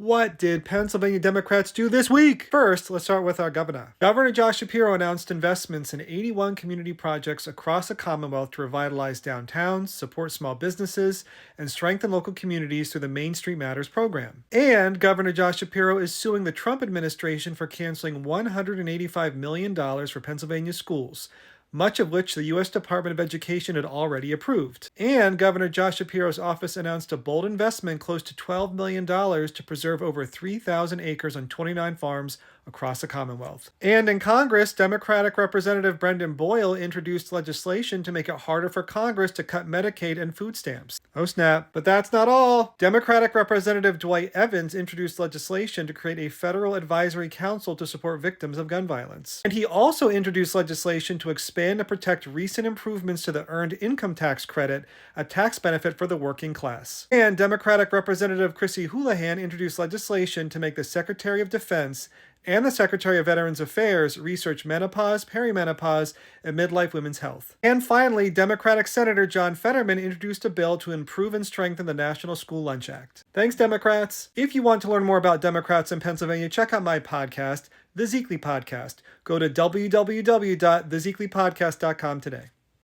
What did Pennsylvania Democrats do this week? First, let's start with our governor. Governor Josh Shapiro announced investments in 81 community projects across the Commonwealth to revitalize downtowns, support small businesses, and strengthen local communities through the Main Street Matters program. And Governor Josh Shapiro is suing the Trump administration for canceling $185 million for Pennsylvania schools, much of which the U.S. Department of Education had already approved. And Governor Josh Shapiro's office announced a bold investment close to $12 million to preserve over 3,000 acres on 29 farms across the Commonwealth. And in Congress, Democratic Representative Brendan Boyle introduced legislation to make it harder for Congress to cut Medicaid and food stamps. Oh snap. But that's not all. Democratic Representative Dwight Evans introduced legislation to create a federal advisory council to support victims of gun violence. And he also introduced legislation to expand and protect recent improvements to the Earned Income Tax Credit, a tax benefit for the working class. And Democratic Representative Chrissy Houlihan introduced legislation to make the Secretary of Defense and the Secretary of Veterans Affairs research menopause, perimenopause, and midlife women's health. And finally, Democratic Senator John Fetterman introduced a bill to improve and strengthen the National School Lunch Act. Thanks, Democrats. If you want to learn more about Democrats in Pennsylvania, check out my podcast, The Zeekly Podcast. Go to www.thezeeklypodcast.com today.